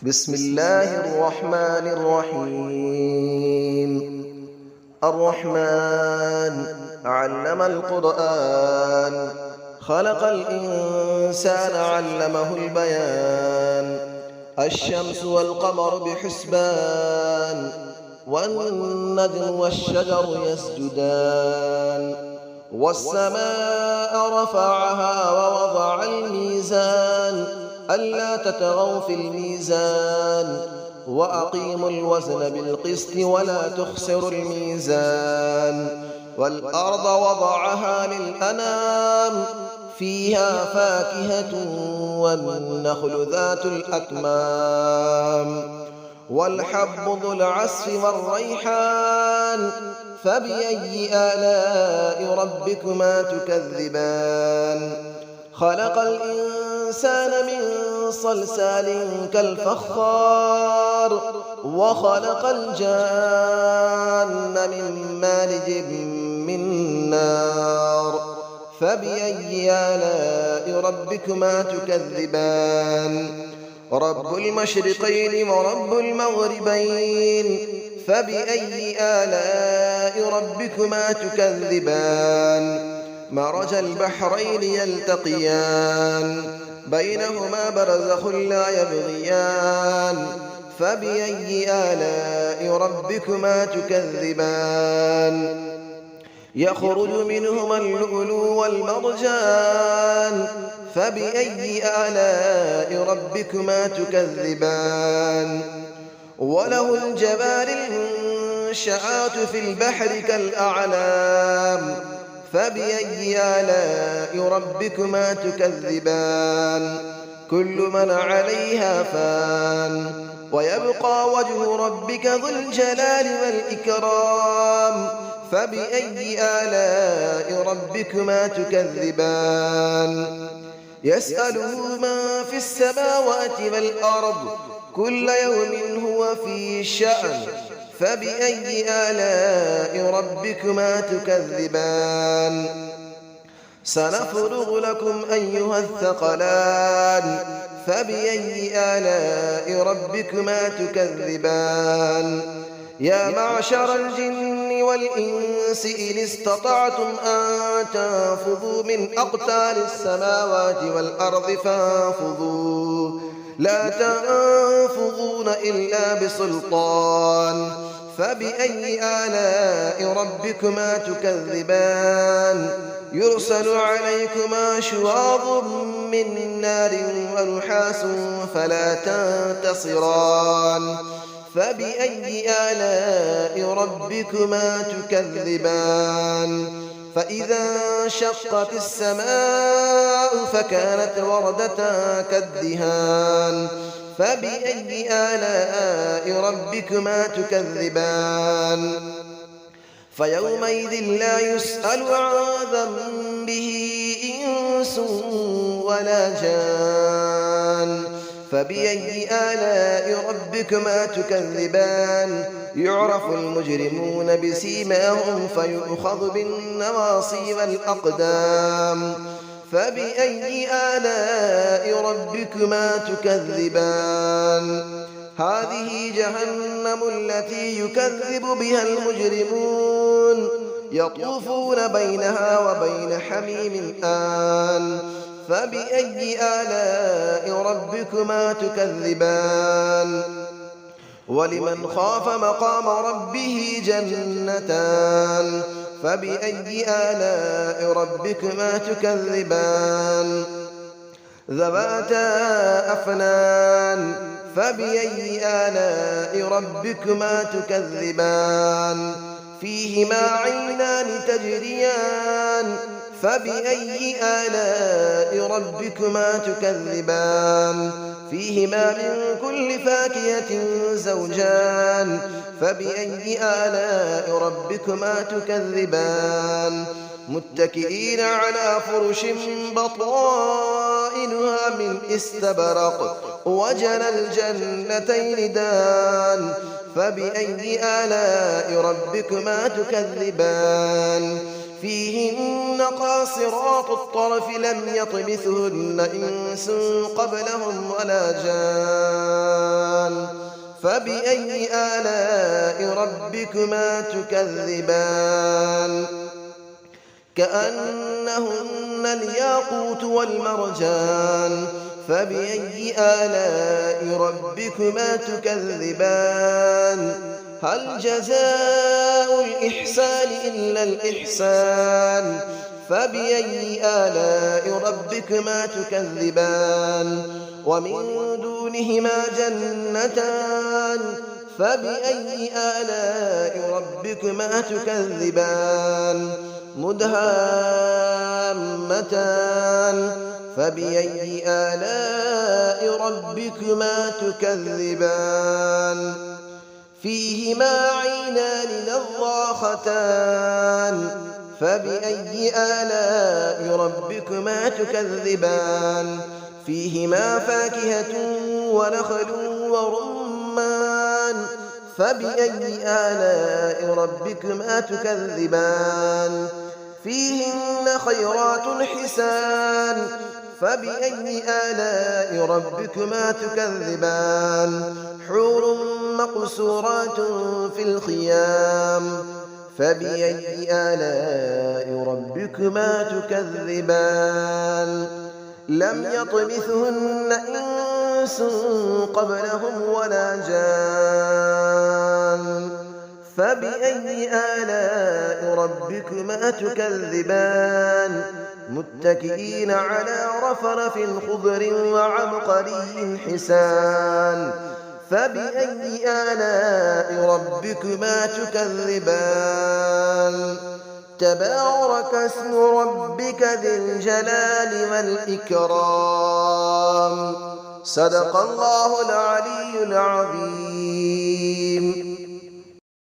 بسم الله الرحمن الرحيم. الرحمن علم القرآن، خلق الإنسان علمه البيان. الشمس والقمر بحسبان، والنجم والشجر يسجدان. والسماء رفعها ووضع الميزان، ألا تطغوا في الميزان، وأقيموا الوزن بالقسط ولا تخسروا الميزان. والأرض وضعها للأنام، فيها فاكهة والنخل ذات الأكمام، والحب ذو العصف والريحان. فبأي آلاء ربكما تكذبان؟ خلق الإنسان من صلصال كالفخار، وخلق الجان من مارج من نار. فبأي آلاء ربكما تكذبان؟ رب المشرقين ورب المغربين. فبأي آلاء ربكما تكذبان؟ مرج البحرين يلتقيان، بينهما برزخ لا يبغيان. فبأي آلاء ربكما تكذبان؟ يخرج منهما اللؤلؤ والمرجان. فبأي آلاء ربكما تكذبان؟ وله الجبال المنشآت في البحر كالأعلام. فبأي آلاء ربكما تكذبان؟ كل من عليها فان، ويبقى وجه ربك ذو الجلال والإكرام. فبأي آلاء ربكما تكذبان؟ يسأله من في السماوات والأرض، كل يوم هو في شأن. فبأي آلاء ربكما تكذبان؟ سنفرغ لكم أيها الثقلان. فبأي آلاء ربكما تكذبان؟ يا معشر الجن والإنس إن استطعتم أن تنفذوا من أقطار السماوات والأرض فانفذوا، لا تنفذون إلا بسلطان. فبأي آلاء ربكما تكذبان؟ يرسل عليكما شواظ من نار ونحاس فلا تنتصران. فبأي آلاء ربكما تكذبان؟ فإذا انشقت السماء فكانت وردة كالدهان. فبأي آلاء ربكما تكذبان؟ فيومئذ لا يسأل عن ذنبه إنس ولا جان. فبأي آلاء ربكما تكذبان؟ يعرف المجرمون بسيماهم فيؤخذ بالنواصي والأقدام. فبأي آلاء ربكما تكذبان؟ هذه جهنم التي يكذب بها المجرمون، يطوفون بينها وبين حميم آن. فبأي آلاء ربكما تكذبان؟ ولمن خاف مقام ربه جنتان. فبأي آلاء ربكما تكذبان؟ ذواتا أفنان. فبأي آلاء ربكما تكذبان؟ فيهما عينان تجريان. فبأي آلاء ربكما تكذبان؟ فيهما من كل فاكهة زوجان. فبأي آلاء ربكما تكذبان؟ متكئين على فرش بطائنها من استبرق، وجنى الجنتين دان. فبأي آلاء ربكما تكذبان؟ فيهن قاصرات الطرف لم يطمثهن إنس قبلهم ولا جان. فبأي آلاء ربكما تكذبان كأنهن الياقوت والمرجان فبأي آلاء ربكما تكذبان هل جزاء الإحسان إلا الإحسان فبأي آلاء ربكما تكذبان ومن دونهما جنتان فبأي آلاء ربكما تكذبان مدهامتان فبأي آلاء ربكما تكذبان فيهما عينان نضاختان فبأي آلاء ربكما تكذبان فيهما فاكهة ونخل ورمان فبأي آلاء ربكما تكذبان فيهن خيرات حسان فبأي آلاء ربكما تكذبان حور مقصورات في الخيام فبأي آلاء ربكما تكذبان لم يطمثهن إنس قبلهم ولا جان فبأي آلاء ربكما تكذبان متكئين على رفرف خضر وعبقري حسان فبأي آلاء ربكما تكذبان تبارك اسم ربك ذي الجلال والإكرام صدق الله العلي العظيم.